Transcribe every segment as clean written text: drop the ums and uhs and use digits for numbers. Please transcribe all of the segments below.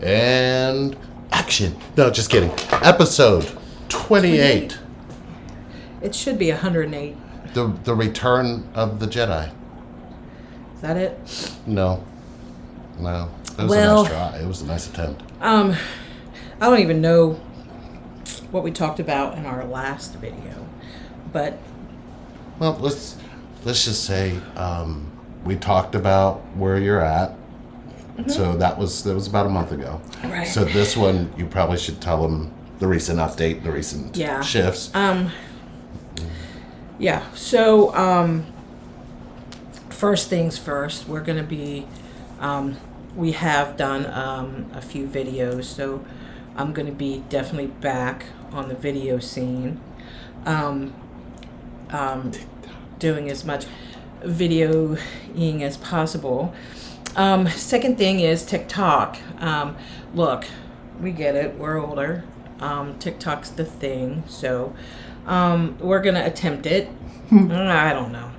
And action. No, just kidding. Episode 28. It should be 108. The Return of the Jedi. Is that it? No. It was a nice try. It was a nice attempt. I don't even know what we talked about in our last video, but well, let's just say we talked about where you're at. Mm-hmm. So that was about a month ago. Right. So this one, you probably should tell them the recent update, the recent shifts. Yeah. So first things first, we're going to be. We have done a few videos, so I'm going to be definitely back on the video scene. Doing as much videoing as possible. Second thing is TikTok. Look, we get it. We're older. TikTok's the thing. So we're going to attempt it. I don't know.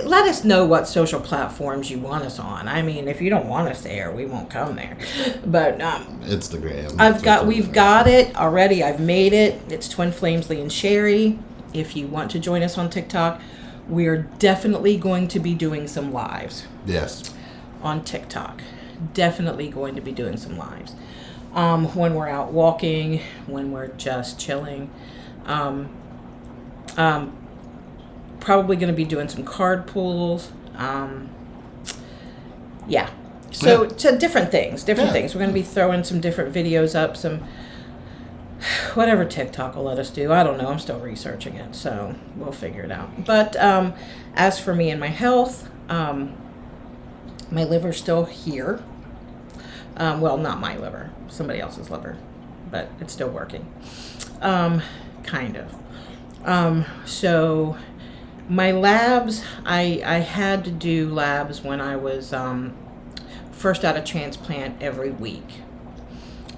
Let us know what social platforms you want us on. I mean, if you don't want us there, we won't come there. But Instagram. We've got it already. I've made it. It's Twin Flames, Lee and Sherry. If you want to join us on TikTok, we're definitely going to be doing some lives. Yes. On TikTok. Definitely going to be doing some lives. When we're out walking, when we're just chilling. Probably going to be doing some card pulls. So different things. We're going to be throwing some different videos up, some whatever TikTok will let us do. I don't know. I'm still researching it, so we'll figure it out. But as for me and my health, my liver's still here. Well, not my liver, somebody else's liver, but it's still working. Kind of. So my labs, I had to do labs when I was first out of transplant every week.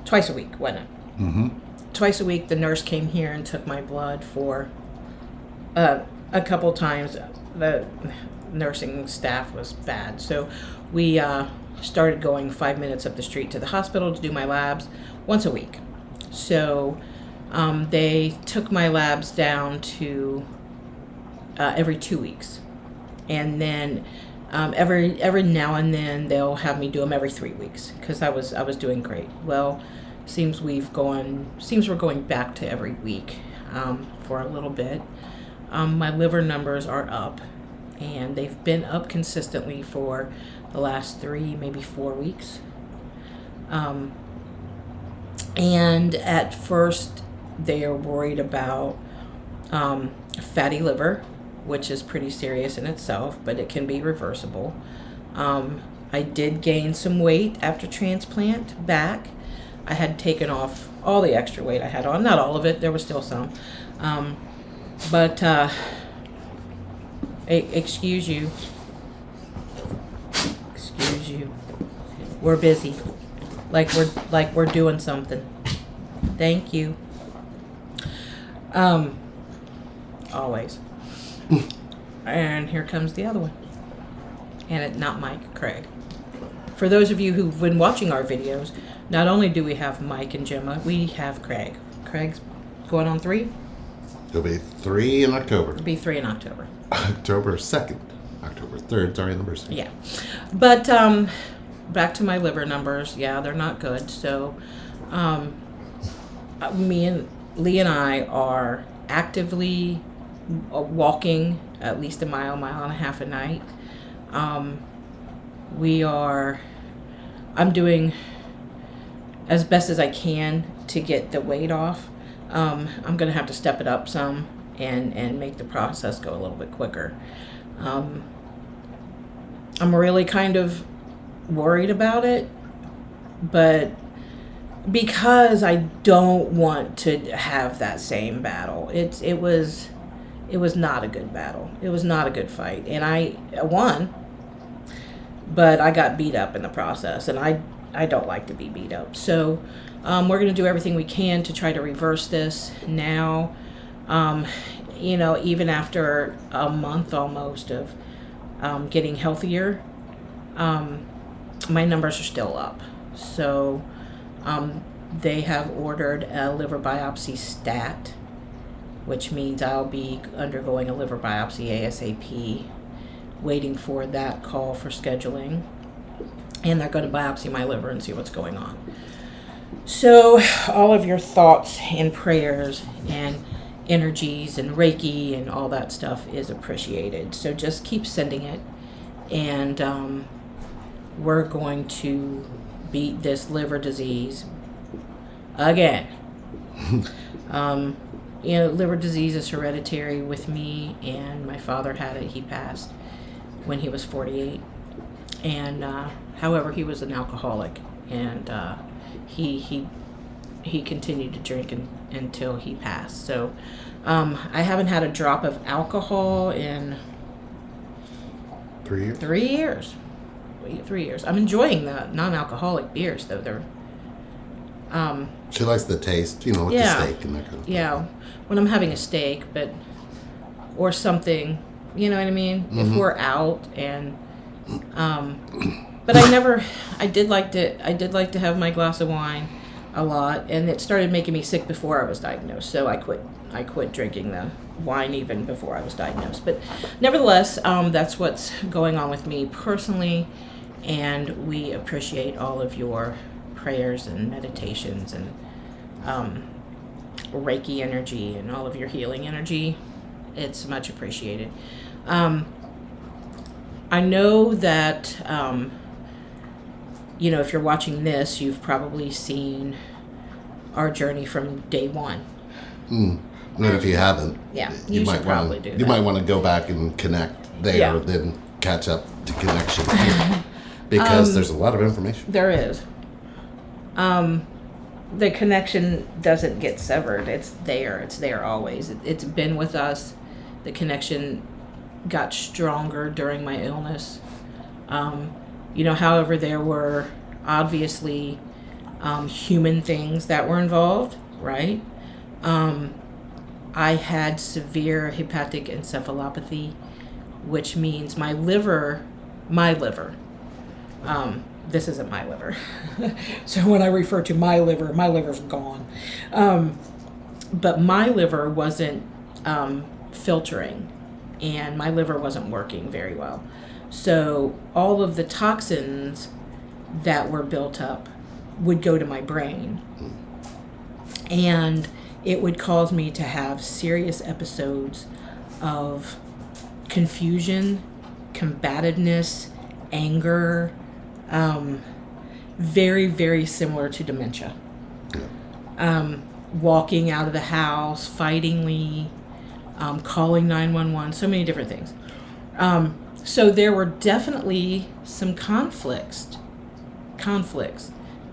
Twice a week, wasn't it? Mm-hmm. Twice a week, the nurse came here and took my blood for a couple times. The nursing staff was bad. So we started going 5 minutes up the street to the hospital to do my labs once a week. So they took my labs down to every 2 weeks. And then every now and then they'll have me do them every 3 weeks because I was doing great. Well, seems we're going back to every week for a little bit. My liver numbers are up, and they've been up consistently for the last 3, maybe 4 weeks. And at first they are worried about fatty liver, which is pretty serious in itself, but it can be reversible. I did gain some weight after transplant back. I had taken off all the extra weight I had on. Not all of it. There was still some. But excuse you. Excuse you. We're busy. Like we're doing something. Thank you. Always. And here comes the other one. And not Mike, Craig. For those of you who've been watching our videos, not only do we have Mike and Gemma, we have Craig. Craig's going on 3? It'll be 3 in October. It'll be 3 in October. October 2nd. October 3rd, sorry, anniversary. Yeah. But back to my liver numbers. Yeah, they're not good. So me and Lee and I are actively walking at least a mile and a half a night. I'm doing as best as I can to get the weight off. I'm going to have to step it up some and make the process go a little bit quicker. I'm really kind of worried about it, but because I don't want to have that same battle. It was not a good battle. It was not a good fight, and I won, but I got beat up in the process, and I don't like to be beat up. So we're going to do everything we can to try to reverse this now. Even after a month almost of getting healthier, my numbers are still up. So they have ordered a liver biopsy stat, which means I'll be undergoing a liver biopsy ASAP, waiting for that call for scheduling. And they're going to biopsy my liver and see what's going on. So all of your thoughts and prayers and energies and Reiki and all that stuff is appreciated. So just keep sending it. And we're going to beat this liver disease again. Liver disease is hereditary with me, and my father had it. He passed when he was 48. And however, he was an alcoholic, and he continued to drink until he passed. So I haven't had a drop of alcohol in 3 years. 3 years. 3 years. I'm enjoying the non-alcoholic beers, though. They're she likes the taste, with the steak and that kind of thing. Yeah, when I'm having a steak, or something, you know what I mean? Mm-hmm. If we're out and but I did like to have my glass of wine a lot, and it started making me sick before I was diagnosed, so I quit drinking the wine even before I was diagnosed. But nevertheless, that's what's going on with me personally, and we appreciate all of your prayers and meditations and Reiki energy and all of your healing energy. It's much appreciated. I know that, if you're watching this, you've probably seen our journey from day one. And if you haven't, you should probably do that. You might want to go back and connect there, then catch up to connection here, because there's a lot of information. There is. The connection doesn't get severed. It's there. It's there always. It's been with us. The connection got stronger during my illness. However, there were obviously human things that were involved, right? I had severe hepatic encephalopathy, which means my liver, this isn't my liver. So when I refer to my liver's gone. But my liver wasn't filtering, and my liver wasn't working very well. So all of the toxins that were built up would go to my brain, and it would cause me to have serious episodes of confusion, combativeness, anger, very, very similar to dementia. Walking out of the house, fighting Lee, calling 911, so many different things. So there were definitely some conflicts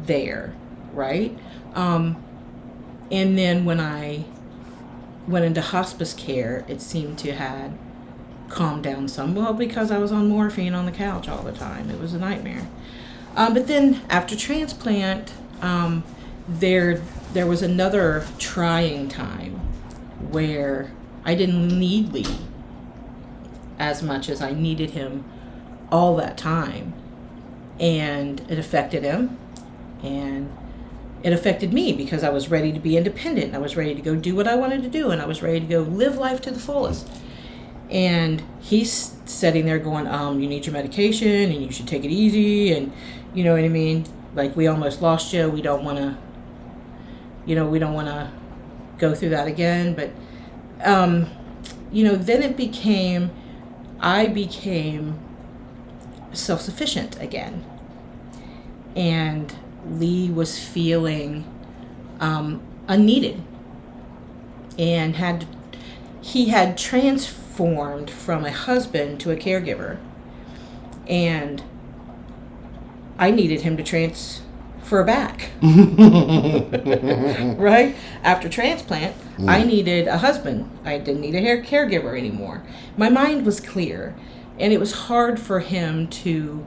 there, right? And then when I went into hospice care, it seemed to had calmed down some. Well, because I was on morphine on the couch all the time. It was a nightmare. But then after transplant, there was another trying time where I didn't need Lee as much as I needed him all that time. And it affected him, and it affected me because I was ready to be independent, and I was ready to go do what I wanted to do, and I was ready to go live life to the fullest. And he's sitting there going, you need your medication, and you should take it easy, and you know what I mean? Like, we almost lost you. We don't want to, go through that again. But, then I became self-sufficient again. And Lee was feeling unneeded, and he had transformed from a husband to a caregiver, and I needed him to transfer back. Right? After transplant, I needed a husband. I didn't need a caregiver anymore. My mind was clear, and it was hard for him to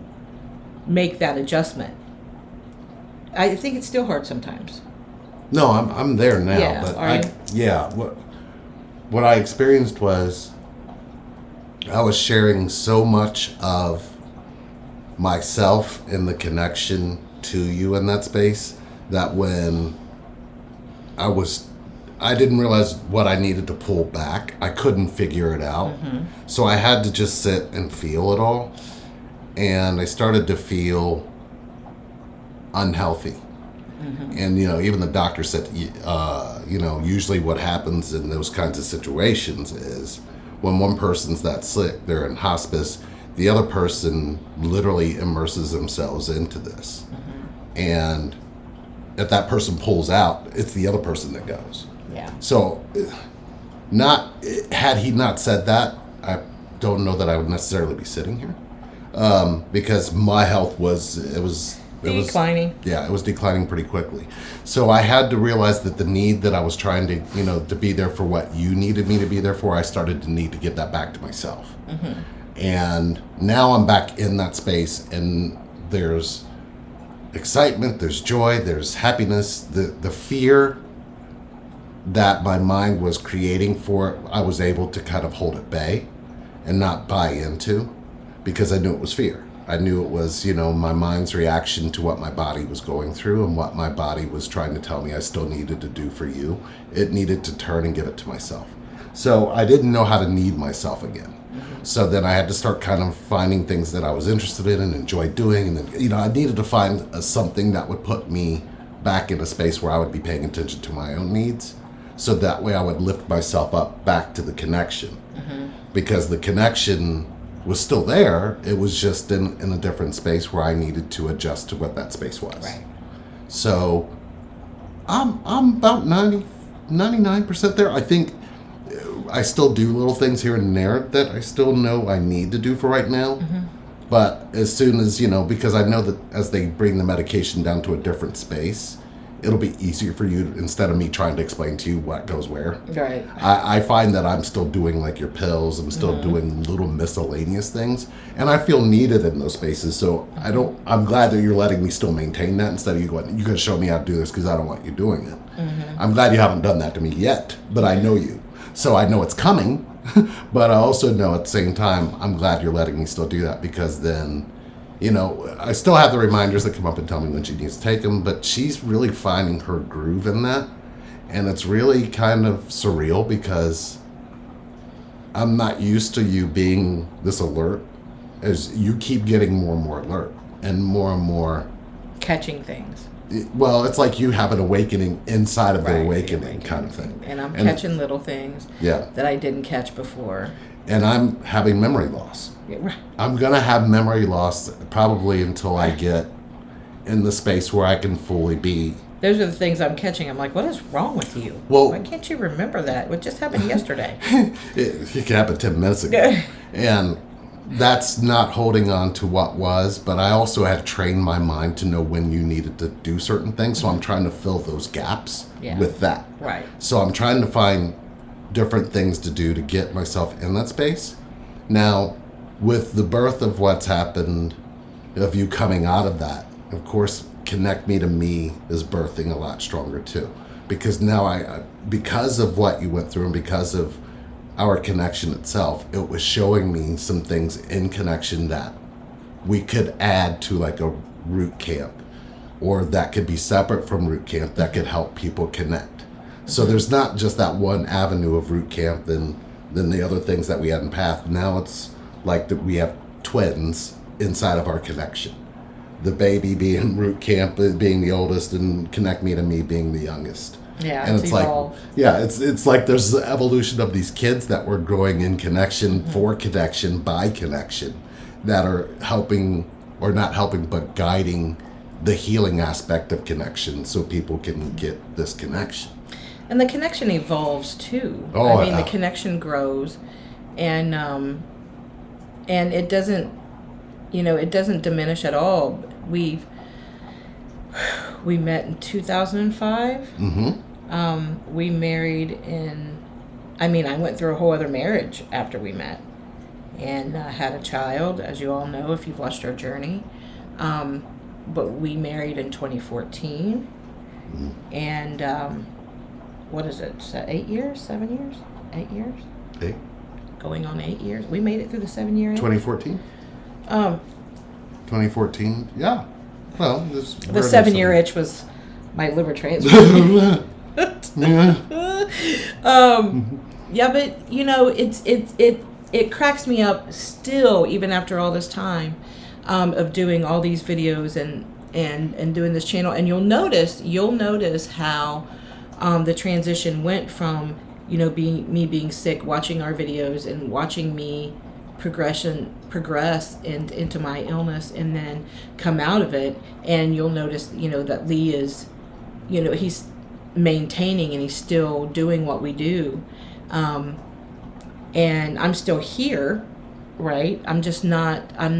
make that adjustment. I think it's still hard sometimes. No, I'm there now. Yeah, but what I experienced was I was sharing so much of myself and the connection to you in that space, that when I didn't realize what I needed to pull back. I couldn't figure it out. So I had to just sit and feel it all. And I started to feel unhealthy. And, even the doctor said, usually what happens in those kinds of situations is when one person's that sick, they're in hospice, the other person literally immerses themselves into this. And if that person pulls out, it's the other person that goes. Yeah. So, had he not said that, I don't know that I would necessarily be sitting here, because my health was Declining. it was declining pretty quickly. So I had to realize that the need that I was trying to be there for what you needed me to be there for, I started to need to give that back to myself. And now I'm back in that space, and there's excitement, there's joy, there's happiness. The fear that my mind was creating for it, I was able to kind of hold at bay and not buy into, because I knew it was fear. I knew it was, my mind's reaction to what my body was going through and what my body was trying to tell me I still needed to do for you. It needed to turn and give it to myself. So I didn't know how to need myself again. So then I had to start kind of finding things that I was interested in and enjoyed doing. And then, I needed to find something that would put me back in a space where I would be paying attention to my own needs. So that way I would lift myself up back to the connection. Because the connection was still there. It was just in a different space where I needed to adjust to what that space was. Right. So I'm about 99% there. I think I still do little things here and there that I still know I need to do for right now. But as soon as, because I know that as they bring the medication down to a different space, it'll be easier for you, instead of me trying to explain to you what goes where. Right. I find that I'm still doing like your pills. I'm still doing little miscellaneous things, and I feel needed in those spaces. So I'm glad that you're letting me still maintain that, instead of you going, you can show me how to do this because I don't want you doing it. I'm glad you haven't done that to me yet, but I know you. So I know it's coming, but I also know at the same time, I'm glad you're letting me still do that, because then, I still have the reminders that come up and tell me when she needs to take them, but she's really finding her groove in that. And it's really kind of surreal, because I'm not used to you being this alert, as you keep getting more and more alert and more Catching things. Well, it's like you have an awakening inside of the Right, awakening kind of thing. And I'm catching little things Yeah. that I didn't catch before. And I'm having memory loss. Yeah, right. I'm going to have memory loss probably until I get in the space where I can fully be. Those are the things I'm catching. I'm like, what is wrong with you? Well- Why can't you remember that? What just happened yesterday? It could happen 10 minutes ago. And that's not holding on to what was, but I also had trained my mind to know when you needed to do certain things. So I'm trying to fill those gaps with that. Right. So I'm trying to find different things to do to get myself in that space. Now, with the birth of what's happened, of you coming out of that, of course, Connect Me to Me is birthing a lot stronger too. Because now because of what you went through and because of our connection itself, it was showing me some things in connection that we could add to like a root camp, or that could be separate from root camp, that could help people connect. So there's not just that one avenue of root camp, then the other things that we had in path. Now it's like that we have twins inside of our connection. The baby being root camp, being the oldest, and Connect Me to Me being the youngest. Yeah, and it's evolved. It's like there's the evolution of these kids that we're growing in connection, for connection, by connection, that are helping, or not helping, but guiding the healing aspect of connection, so people can get this connection. And the connection evolves too. Oh, I mean, the connection grows, and it doesn't, it doesn't diminish at all. We met in 2005. We married I went through a whole other marriage after we met, and had a child, as you all know if you've watched our journey. But we married in 2014, and what is it? 8 years? 7 years? 8 years? 8. Going on 8 years. We made it through the 7 year. 2014. 2014. Yeah. Well, the 7-year itch was my liver transplant. Yeah, but it cracks me up still, even after all this time of doing all these videos and doing this channel. And you'll notice how the transition went from being sick, watching our videos and watching me progress into my illness, and then come out of it. And you'll notice that Lee is he's maintaining and he's still doing what we do, and I'm still here, right? I'm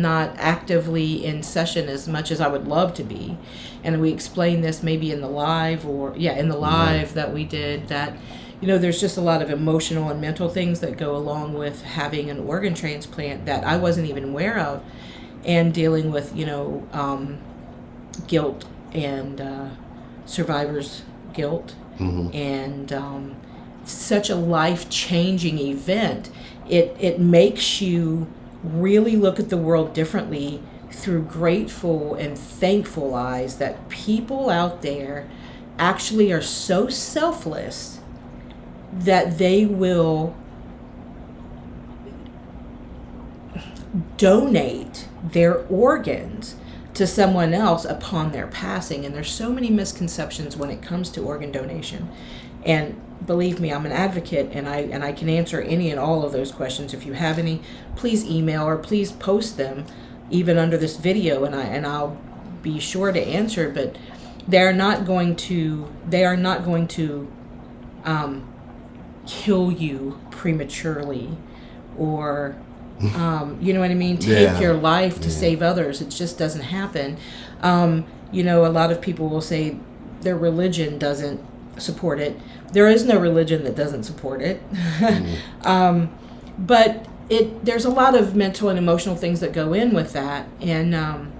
not actively in session as much as I would love to be. And we explained this maybe in the live that we did, that there's just a lot of emotional and mental things that go along with having an organ transplant that I wasn't even aware of, and dealing with guilt and survivor's guilt, and such a life-changing event. It makes you really look at the world differently through grateful and thankful eyes, that people out there actually are so selfless that they will donate their organs to someone else upon their passing. And there's so many misconceptions when it comes to organ donation. And believe me, I'm an advocate, and I can answer any and all of those questions. If you have any, please email or please post them even under this video, and I'll be sure to answer. But they are not going to kill you prematurely, or you know what I mean, take your life to save others. It just doesn't happen. A lot of people will say their religion doesn't support it. There is no religion that doesn't support it. But there's a lot of mental and emotional things that go in with that. And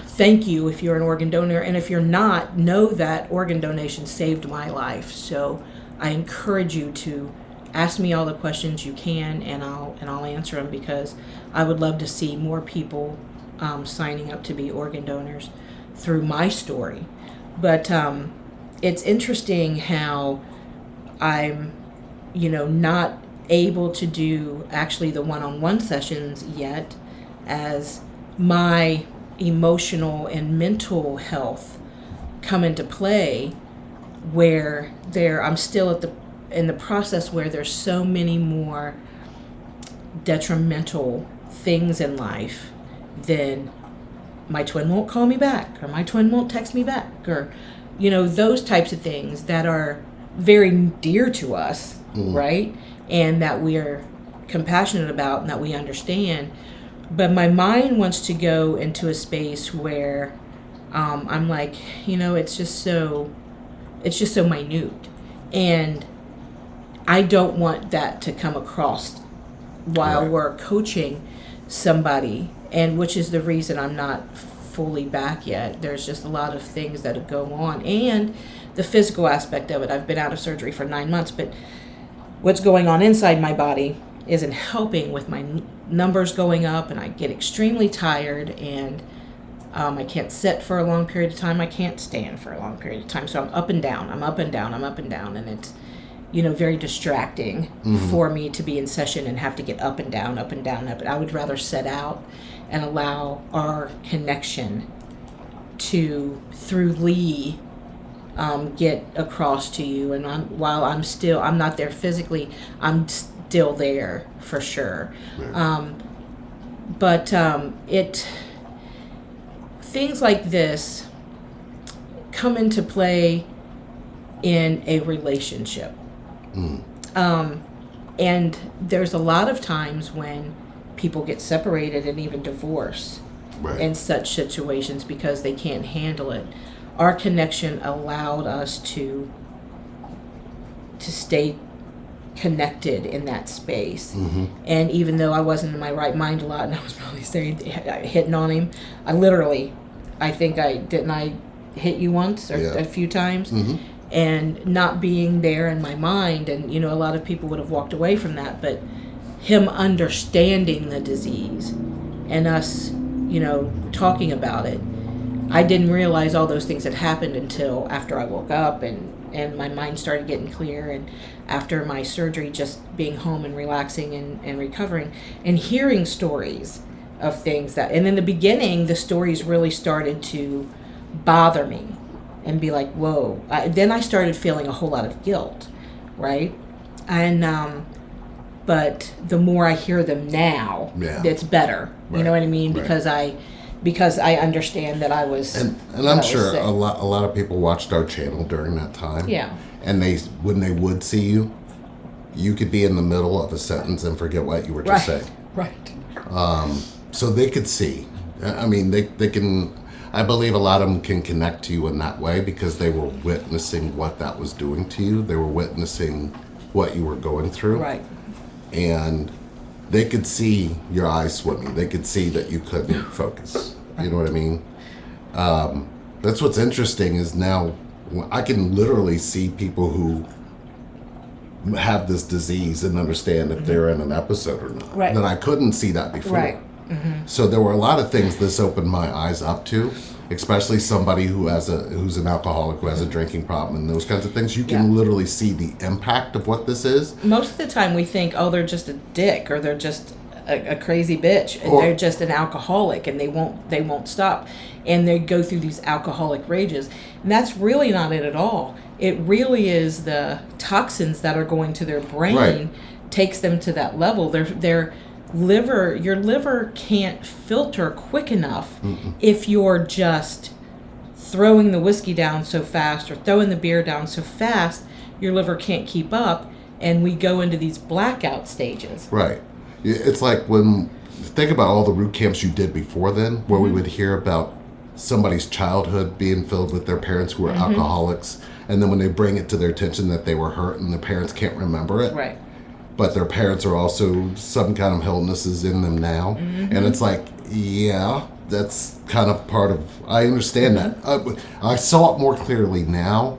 thank you if you're an organ donor, and if you're not, know that organ donation saved my life. So I encourage you to ask me all the questions you can, and I'll answer them, because I would love to see more people signing up to be organ donors through my story. But it's interesting how I'm not able to do actually the one-on-one sessions yet, as my emotional and mental health come into play, where I'm still in the process where there's so many more detrimental things in life than my twin won't call me back, or my twin won't text me back, or those types of things that are very dear to us, right? And that we are compassionate about and that we understand. But my mind wants to go into a space where I'm like, it's just so minute, and I don't want that to come across while we're coaching somebody, and which is the reason I'm not fully back yet. There's just a lot of things that go on, and the physical aspect of it. I've been out of surgery for 9 months, but what's going on inside my body isn't helping with my numbers going up, and I get extremely tired, and I can't sit for a long period of time. I can't stand for a long period of time. So I'm up and down, and it's very distracting for me to be in session and have to get up and down. But I would rather sit out and allow our connection to, through Lee, get across to you. And while I'm not there physically, I'm still there for sure. Right. But things like this come into play in a relationship. And there's a lot of times when people get separated and even divorce in such situations because they can't handle it. Our connection allowed us to stay connected in that space. And even though I wasn't in my right mind a lot, and I was probably hitting on him, I think I hit you once or a few times, and not being there in my mind. And a lot of people would have walked away from that, but him understanding the disease and us, talking about it. I didn't realize all those things had happened until after I woke up and my mind started getting clear, and after my surgery, just being home and relaxing and recovering and hearing stories of things and in the beginning, the stories really started to bother me and be like, whoa. Then I started feeling a whole lot of guilt, right? And but the more I hear them now, it's better. Right. You know what I mean? Right. Because I understand that I was, and I'm sure a lot of people watched our channel during that time. Yeah. And when they would see you, you could be in the middle of a sentence and forget what you were just saying. Right. So they could see. I mean, they can. I believe a lot of them can connect to you in that way because they were witnessing what that was doing to you. They were witnessing what you were going through. Right. And they could see your eyes swimming. They could see that you couldn't focus. You know what I mean? That's what's interesting is now I can literally see people who have this disease and understand if they're in an episode or not. Right. That I couldn't see that before. Right. Mm-hmm. So there were a lot of things this opened my eyes up to, especially somebody who's an alcoholic, who has a drinking problem and those kinds of things. You can literally see the impact of what this is. Most of the time we think, oh, they're just a dick or they're just a crazy bitch and they're just an alcoholic and they won't stop. And they go through these alcoholic rages. And that's really not it at all. It really is the toxins that are going to their brain takes them to that level. Their your liver can't filter quick enough if you're just throwing the whiskey down so fast or throwing the beer down so fast, your liver can't keep up, and we go into these blackout stages. Right. It's like think about all the root camps you did before then, where we would hear about somebody's childhood being filled with their parents who were alcoholics, and then when they bring it to their attention that they were hurt and the parents can't remember it. Right. But their parents are also some kind of illness is in them now. And it's like, that's kind of part of, I understand that. I saw it more clearly now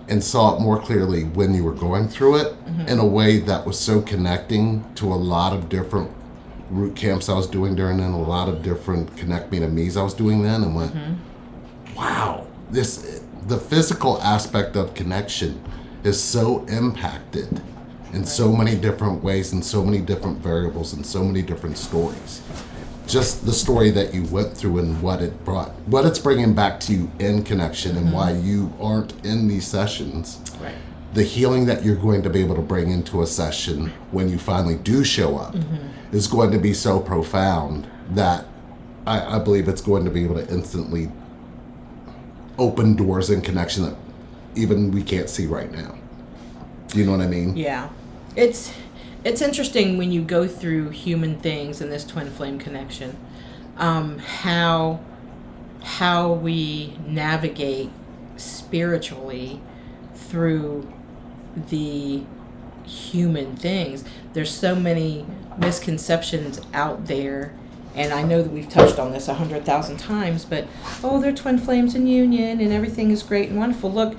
and saw it more clearly when you were going through it in a way that was so connecting to a lot of different root camps I was doing during then, a lot of different Connect Me to Me's I was doing then, and went, wow, the physical aspect of connection is so impacted in so many different ways and so many different variables and so many different stories. Just the story that you went through and what it's bringing back to you in connection and why you aren't in these sessions. Right. The healing that you're going to be able to bring into a session when you finally do show up is going to be so profound that I believe it's going to be able to instantly open doors in connection that even we can't see right now. Do you know what I mean? Yeah. It's interesting when you go through human things in this twin flame connection, how we navigate spiritually through the human things. There's so many misconceptions out there, and I know that we've touched on this 100,000 times, but they're twin flames in union and everything is great and wonderful. Look,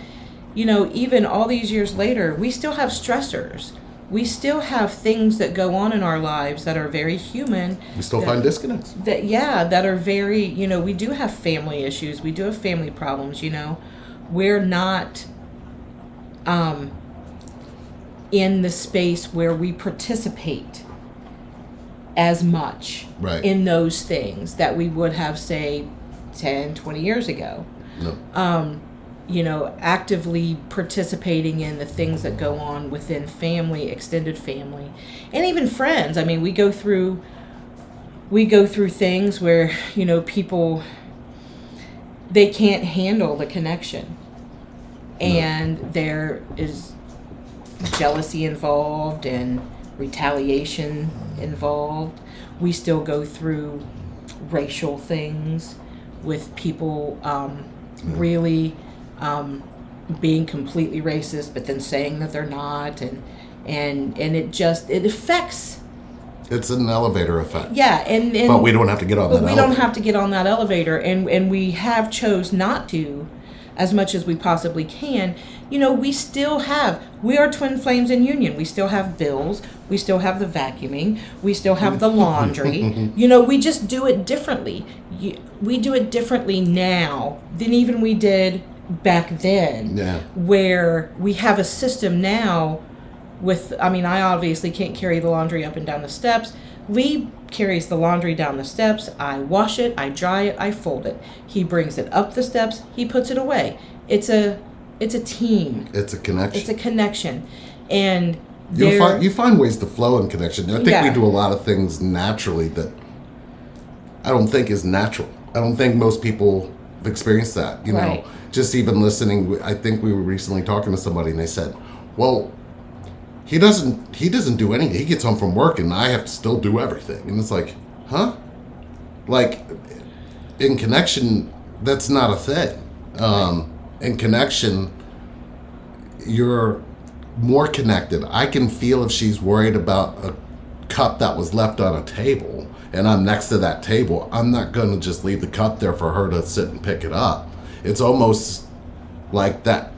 even all these years later, we still have stressors. We still have things that go on in our lives that are very human. We still find disconnects. That are very, we do have family issues. We do have family problems, We're not in the space where we participate as much in those things that we would have, say, 10, 20 years ago. No. Actively participating in the things that go on within family, extended family, and even friends. I mean, we go through things where, people, they can't handle the connection. And there is jealousy involved and retaliation involved. We still go through racial things with people really being completely racist, but then saying that they're not, and it affects. It's an elevator effect. Yeah, and but we don't have to get on that elevator. We don't have to get on that elevator, and we have chose not to, as much as we possibly can, we are twin flames in union. We still have bills. We still have the vacuuming. We still have the laundry. We just do it differently. We do it differently now than even we did back then. Yeah. Where we have a system now I obviously can't carry the laundry up and down the steps. Lee carries the laundry down the steps. I wash it, I dry it, I fold it. He brings it up the steps, he puts it away. It's a team. It's a connection. It's a connection. And you find ways to flow in connection. I think we do a lot of things naturally that I don't think is natural. I don't think most people have experienced that. Right. Just even listening, I think we were recently talking to somebody and they said, well, he doesn't do anything. He gets home from work and I have to still do everything. And it's like, huh? Like, in connection, that's not a thing. In connection, you're more connected. I can feel if she's worried about a cup that was left on a table and I'm next to that table, I'm not going to just leave the cup there for her to sit and pick it up. It's almost like that.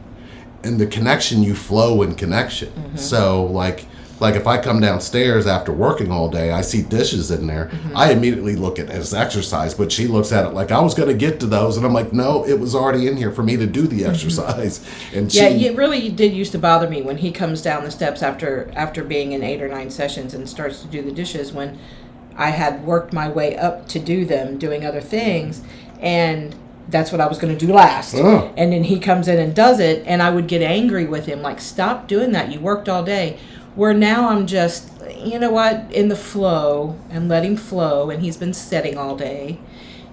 In the connection, you flow in connection. Mm-hmm. So like if I come downstairs after working all day, I see dishes in there. Mm-hmm. I immediately look at it as exercise, but she looks at it like I was going to get to those, and I'm like, no, it was already in here for me to do the exercise. Mm-hmm. And it really did used to bother me when he comes down the steps after being in 8 or 9 sessions and starts to do the dishes when I had worked my way up to do them, doing other things, and that's what I was going to do last. Oh. And then he comes in and does it, and I would get angry with him, like, stop doing that. You worked all day. Where now I'm just, in the flow and let him flow, and he's been sitting all day.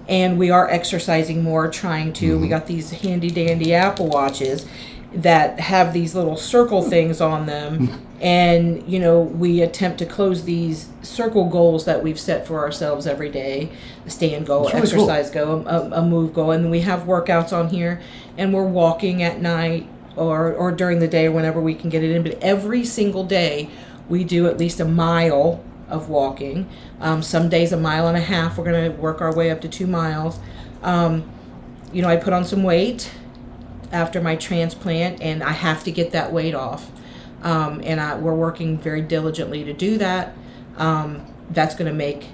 And we are exercising more, trying to. Mm-hmm. We got these handy-dandy Apple Watches that have these little circle things on them. And, we attempt to close these circle goals that we've set for ourselves every day. A stand goal, really exercise goal, a move goal. And we have workouts on here. And we're walking at night or during the day or whenever we can get it in. But every single day, we do at least a mile of walking. Some days 1.5 miles. We're going to work our way up to 2 miles. I put on some weight after my transplant, and I have to get that weight off. We're working very diligently to do that. That's going to make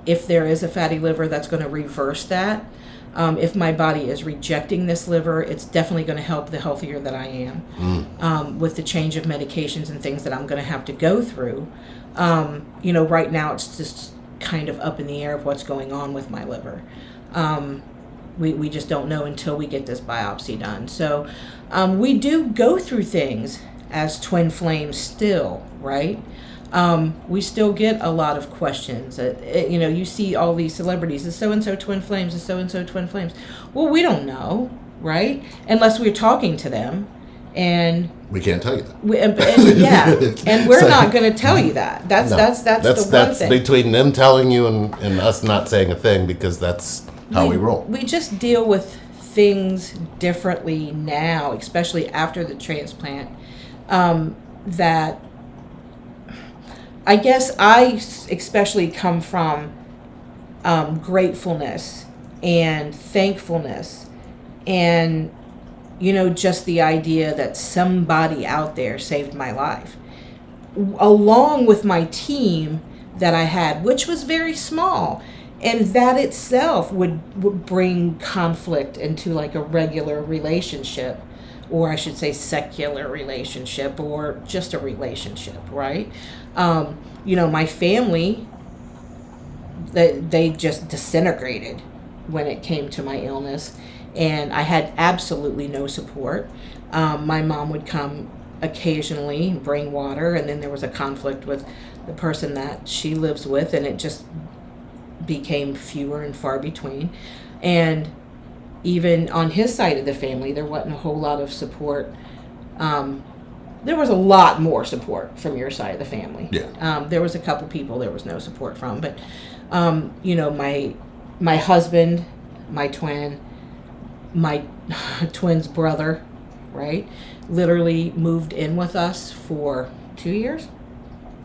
if there is a fatty liver, that's going to reverse that. If my body is rejecting this liver, it's definitely going to help the healthier that I am. With the change of medications and things that I'm going to have to go through. Right now it's just kind of up in the air of what's going on with my liver. We just don't know until we get this biopsy done. So we do go through things as twin flames still, right? We still get a lot of questions. You see all these celebrities, is so-and-so twin flames, is so-and-so twin flames. Well, we don't know, right? Unless we're talking to them. And we can't tell you that. And we're not going to tell you that. That's the one thing. Between them telling you and us not saying a thing, because that's how we roll. We just deal with things differently now, especially after the transplant. That I guess I especially come from gratefulness and thankfulness, and just the idea that somebody out there saved my life, along with my team that I had, which was very small. And that itself would bring conflict into like a regular relationship, or I should say secular relationship, or just a relationship, right? My family, they just disintegrated when it came to my illness, and I had absolutely no support. My mom would come occasionally and bring water, and then there was a conflict with the person that she lives with, and it just became fewer and far between. And even on his side of the family, there wasn't a whole lot of support. There was a lot more support from your side of the family. Yeah. There was a couple people there was no support from, but my husband, my twin, my twin's brother, right, literally moved in with us for 2 years.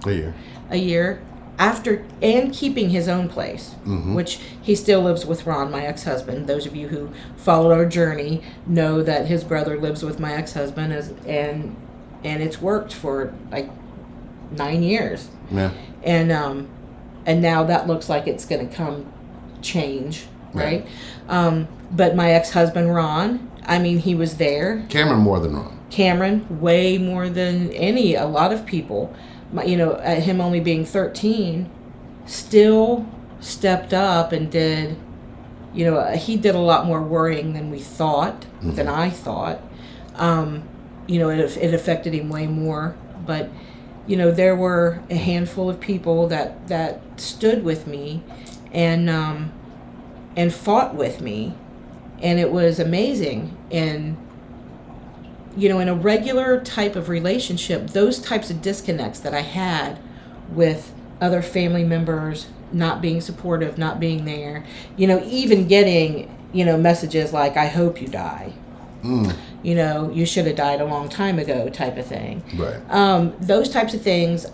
A year. after and keeping his own place, which he still lives with Ron, my ex-husband. Those of you who followed our journey know that his brother lives with my ex-husband, and it's worked for like 9 years. Yeah. And now that looks like it's going to change, right? But my ex-husband Ron, I mean, he was there. Cameron more than Ron. Cameron way more than a lot of people. At him only being 13, still stepped up and did, he did a lot more worrying than we thought, than I thought. It affected him way more. But, there were a handful of people that stood with me and fought with me. And it was amazing. And in a regular type of relationship, those types of disconnects that I had with other family members not being supportive, not being there, even getting, messages like, I hope you die. You should have died a long time ago type of thing. Right. Those types of things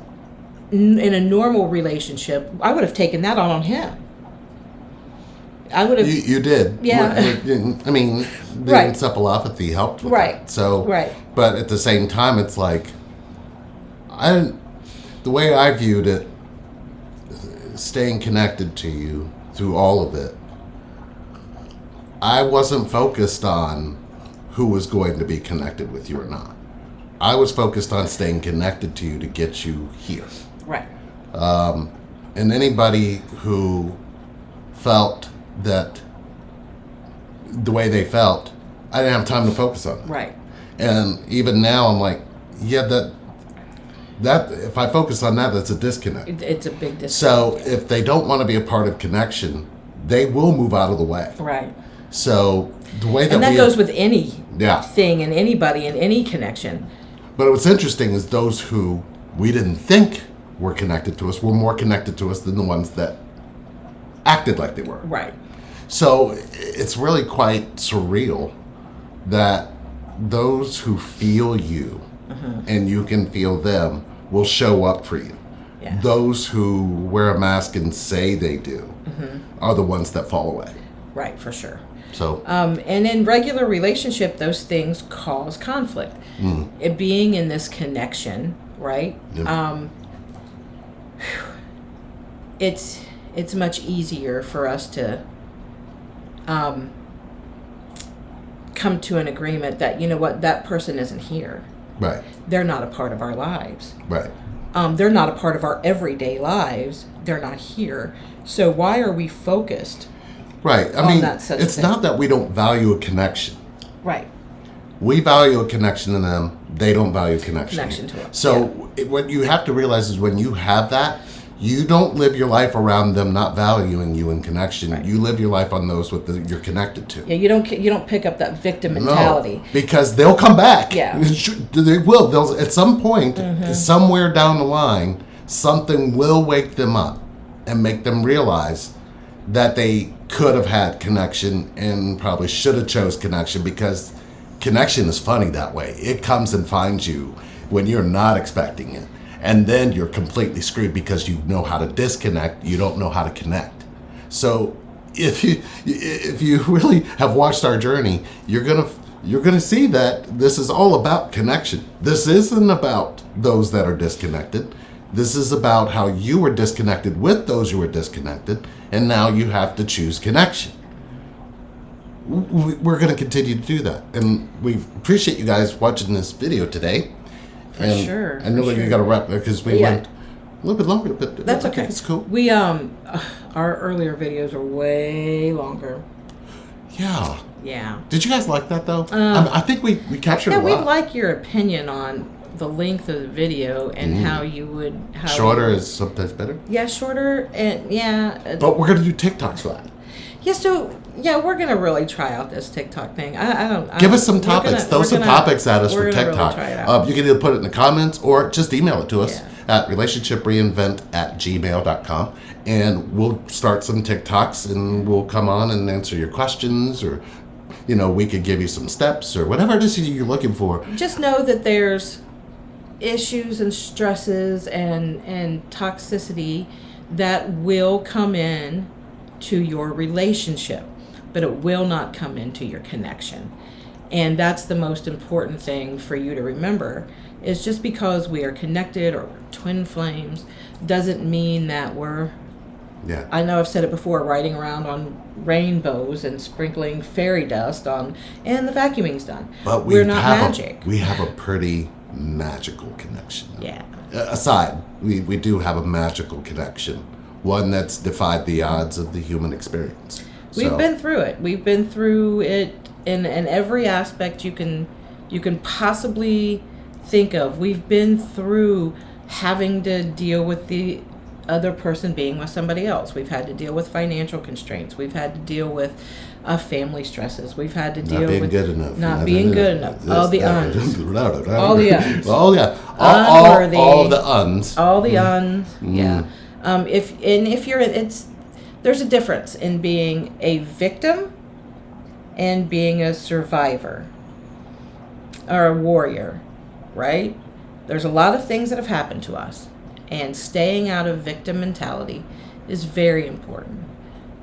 in a normal relationship, I would have taken that on him. I would have. You did. Yeah. I mean, the encephalopathy helped with that. So, but at the same time, it's like, the way I viewed it, staying connected to you through all of it, I wasn't focused on who was going to be connected with you or not. I was focused on staying connected to you to get you here. Right. And anybody who felt that the way they felt, I didn't have time to focus on it. Right. And even now, I'm like, yeah, that if I focus on that, that's a disconnect. It's a big disconnect. So if they don't want to be a part of connection, they will move out of the way. Right. So the way that goes with any thing and anybody in any connection. But what's interesting is those who we didn't think were connected to us were more connected to us than the ones that acted like they were. Right. So it's really quite surreal that those who feel you and you can feel them will show up for you. Yes. Those who wear a mask and say they do are the ones that fall away. Right, for sure. So, and in regular relationship, those things cause conflict. It being in this connection, right? Yep. It's much easier for us to come to an agreement that, that person isn't here. Right. They're not a part of our lives. Right. They're not a part of our everyday lives. They're not here. So why are we focused? Right. I mean, it's not that we don't value a connection. Right. We value a connection to them. They don't value connection to us. So what you have to realize is when you have that, you don't live your life around them not valuing you in connection. Right. You live your life on those you're connected to. Yeah, you don't pick up that victim mentality. No, because they'll come back. Yeah. They will. They'll at some point, somewhere down the line, something will wake them up and make them realize that they could have had connection and probably should have chose connection, because connection is funny that way. It comes and finds you when you're not expecting it. And then you're completely screwed because you know how to disconnect. You don't know how to connect. So if you really have watched our journey, you're gonna see that this is all about connection. This isn't about those that are disconnected. This is about how you were disconnected with those who were disconnected, and now you have to choose connection. We're going to continue to do that, and we appreciate you guys watching this video today. For sure. I know that you got to wrap because we went a little bit longer, but that's okay. It's cool. We our earlier videos are way longer. Yeah. Yeah. Did you guys like that though? I think we captured a lot. Yeah, we like your opinion on the length of the video and how you would. Shorter is sometimes better. Yeah, shorter and But we're gonna do TikToks for that. Yeah, so we're gonna really try out this TikTok thing. I don't. Give us some topics. Throw some topics at us for TikTok. Really try it out. You can either put it in the comments or just email it to us at relationshipreinvent@gmail.com, and we'll start some TikToks and we'll come on and answer your questions, or we could give you some steps or whatever it is you're looking for. Just know that there's issues and stresses and toxicity that will come in to your relationship, but it will not come into your connection. And that's the most important thing for you to remember, is just because we are connected or we're twin flames doesn't mean that we're, I know I've said it before, riding around on rainbows and sprinkling fairy dust on, and the vacuuming's done. But we're not magic. We have a pretty magical connection. Yeah. We do have a magical connection, one that's defied the odds of the human experience. We've been through it. We've been through it in every aspect you can possibly think of. We've been through having to deal with the other person being with somebody else. We've had to deal with financial constraints. We've had to deal with family stresses. We've had to deal with not being good enough. All the uns. All the uns. Oh yeah. All the uns. All the uns. Yeah. If you're, there's a difference in being a victim and being a survivor or a warrior, right? There's a lot of things that have happened to us, and staying out of victim mentality is very important,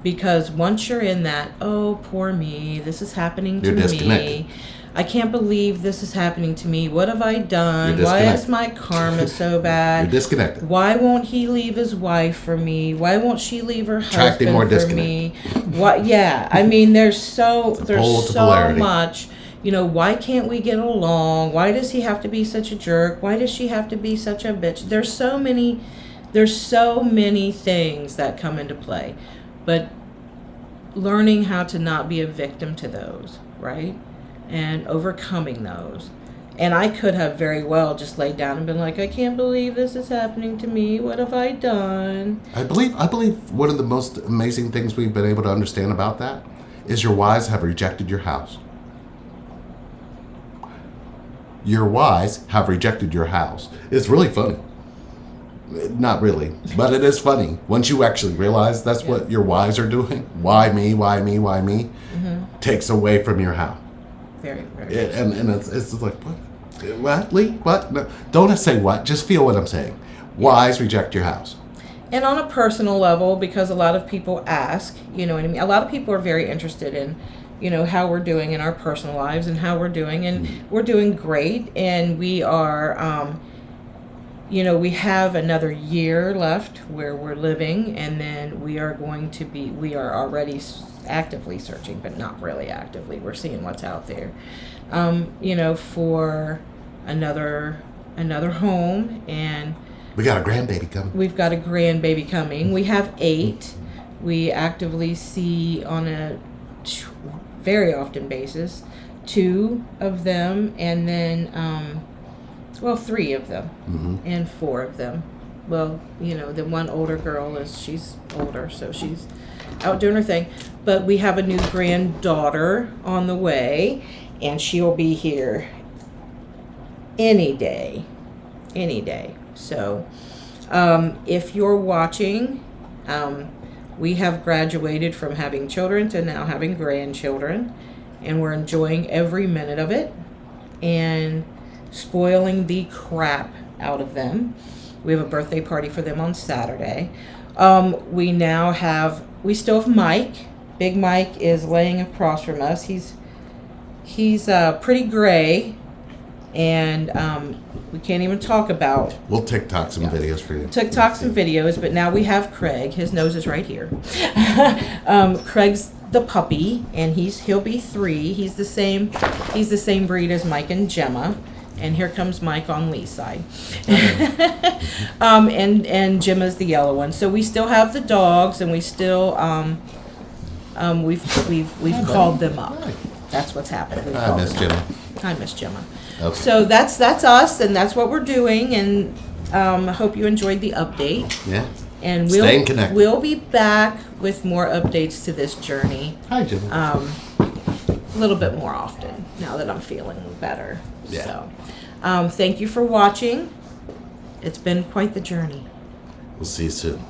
because once you're in that, oh, poor me, this is happening to me, I can't believe this is happening to me, what have I done, why is my karma so bad, you're disconnected, why won't he leave his wife for me, why won't she leave her husband for me, what? Yeah, I mean, there's so much. You know, why can't we get along? Why does he have to be such a jerk? Why does she have to be such a bitch? There's so many things that come into play. But learning how to not be a victim to those, right? And overcoming those. And I could have very well just laid down and been like, I can't believe this is happening to me. What have I done? I believe one of the most amazing things we've been able to understand about that is your whys have rejected your house. Your whys have rejected your house. It's really funny. Not really, but it is funny. Once you actually realize that's what your whys are doing, why me, why me, why me, takes away from your how. Very, very. And it's like, what, Lee? What? No, don't say what, just feel what I'm saying. Whys reject your house. And on a personal level, because a lot of people ask, you know what I mean? A lot of people are very interested in, you know, how we're doing in our personal lives and how we're doing, and we're doing great, and we are, you know, we have another year left where we're living, and then we are already actively searching, but not really actively. We're seeing what's out there, you know, for another home, and we got a grandbaby coming. We've got a grandbaby coming. We have 8. We actively see on a very often basis 2 of them, and then 3 of them, and 4 of them. Well, you know, the one older girl she's older, so she's out doing her thing, but we have a new granddaughter on the way, and she'll be here any day. So if you're watching, we have graduated from having children to now having grandchildren, and we're enjoying every minute of it and spoiling the crap out of them. We have a birthday party for them on Saturday. We still have Mike. Big Mike is laying across from us. He's pretty gray, and we can't even talk about. We'll TikTok some videos for you. TikTok some videos, but now we have Craig. His nose is right here. Craig's the puppy, and he'll be 3. He's the same breed as Mike and Gemma. And here comes Mike on Lee's side. And Gemma's the yellow one. So we still have the dogs, and we still we've called them up. That's what's happened. I miss Gemma. I miss Gemma. Okay. So that's us, and that's what we're doing, and I hope you enjoyed the update. Yeah. And Staying connected. We'll be back with more updates to this journey. Hi, Gemma. A little bit more often now that I'm feeling better. Yeah. So, thank you for watching. It's been quite the journey. We'll see you soon.